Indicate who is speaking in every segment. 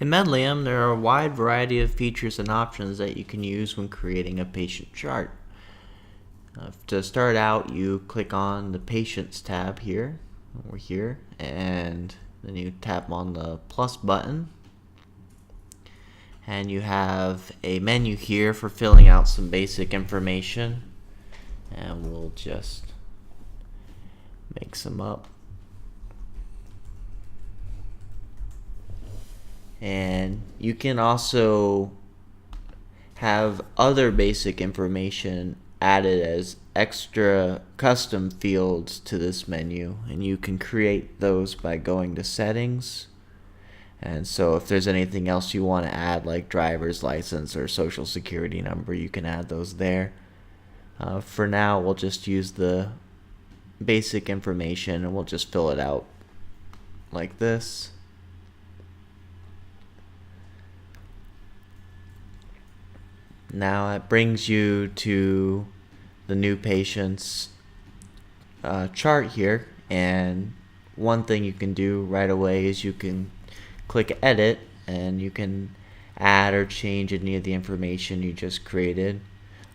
Speaker 1: In Medlium, there are a wide variety of features and options that you can use when creating a patient chart. To start out, you click on the Patients tab here, over here, and then you tap on the plus button. And you have a menu here for filling out some basic information. And we'll just make some up. And you can also have other basic information added as extra custom fields to this menu, and you can create those by going to Settings. And so if there's anything else you want to add, like driver's license or social security number, you can add those there. For now, we'll just use the basic information and we'll just fill it out like this. Now it brings you to the new patient's chart here, and one thing you can do right away is you can click Edit, and you can add or change any of the information you just created.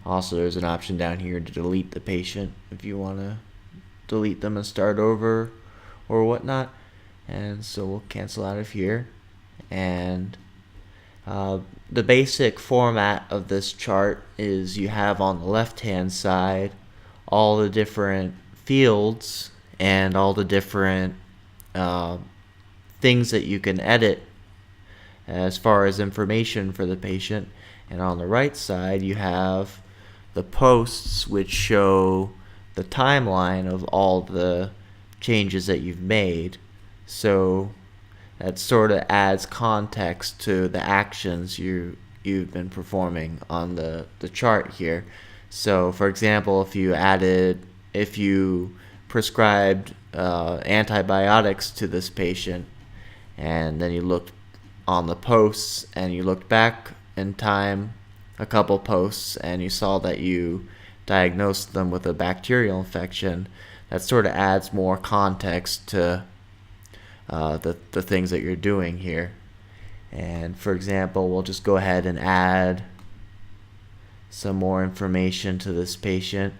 Speaker 1: Also, there's an option down here to delete the patient if you want to delete them and start over or whatnot. And so we'll cancel out of here. And the basic format of this chart is you have on the left hand side all the different fields and all the different things that you can edit as far as information for the patient. And on the right side you have the posts, which show the timeline of all the changes that you've made. So that sort of adds context to the actions you've been performing on the chart here. So for example, if you prescribed antibiotics to this patient, and then you looked on the posts and you looked back in time a couple posts and you saw that you diagnosed them with a bacterial infection, that sort of adds more context to the things that you're doing here. And for example, we'll just go ahead and add some more information to this patient.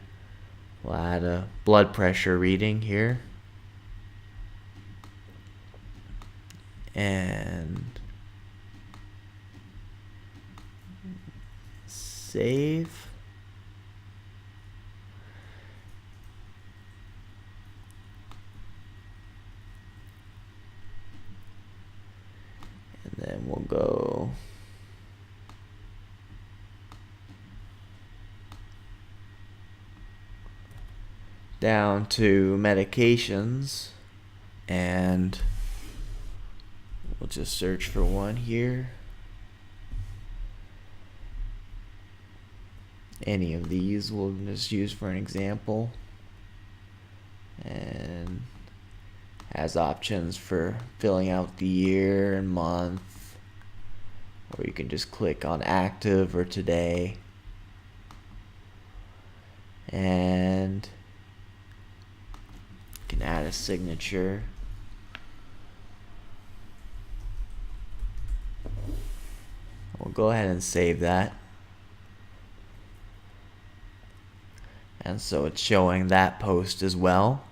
Speaker 1: We'll add a blood pressure reading here. And save. And then we'll go down to medications, and we'll just search for one here. Any of these we'll just use for an example, and has options for filling out the year and month, or you can just click on active or today, and you can add a signature. We'll go ahead and save that. And so it's showing that post as well.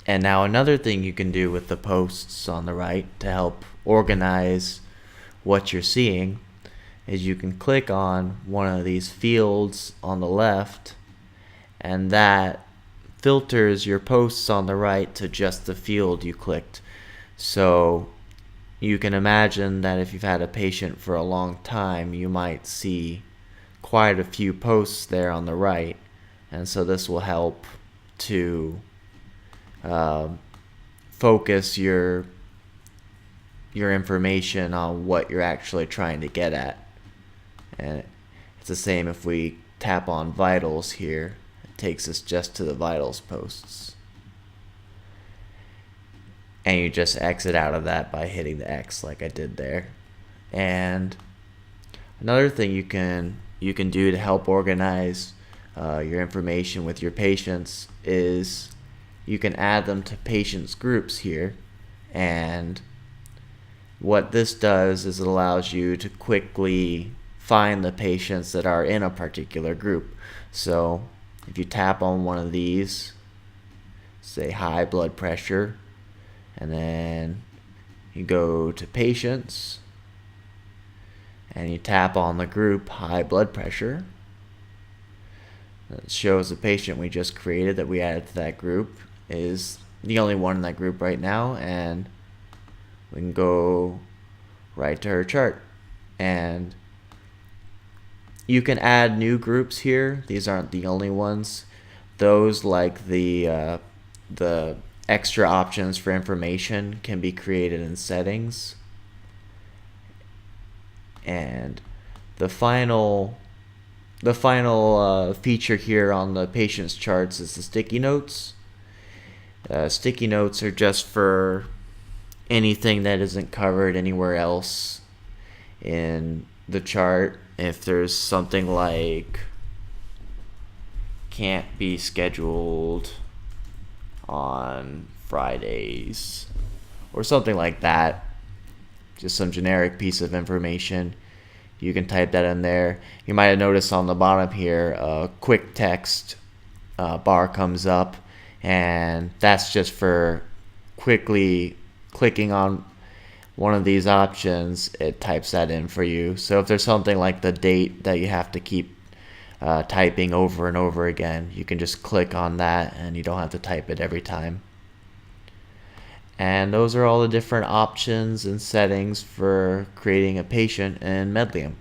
Speaker 1: And now another thing you can do with the posts on the right to help organize what you're seeing is you can click on one of these fields on the left, and that filters your posts on the right to just the field you clicked. So you can imagine that if you've had a patient for a long time, you might see quite a few posts there on the right. And so this will help to focus your information on what you're actually trying to get at. And it's the same if we tap on vitals here. It takes us just to the vitals posts. And you just exit out of that by hitting the X like I did there. And another thing you can do to help organize your information with your patients is you can add them to patients groups here, and what this does is it allows you to quickly find the patients that are in a particular group. So if you tap on one of these, say high blood pressure, and then you go to patients and you tap on the group high blood pressure, it shows the patient we just created that we added to that group is the only one in that group right now, and we can go right to her chart. And you can add new groups here. These aren't the only ones. Those, like the extra options for information, can be created in settings. And the final feature here on the patient's charts is the sticky notes. Sticky notes are just for anything that isn't covered anywhere else in the chart. If there's something like can't be scheduled on Fridays or something like that, just some generic piece of information, you can type that in there. You might have noticed on the bottom here a quick text bar comes up, and that's just for quickly clicking on one of these options. It types that in for you. So if there's something like the date that you have to keep typing over and over again, you can just click on that and you don't have to type it every time. And those are all the different options and settings for creating a patient in Medlium.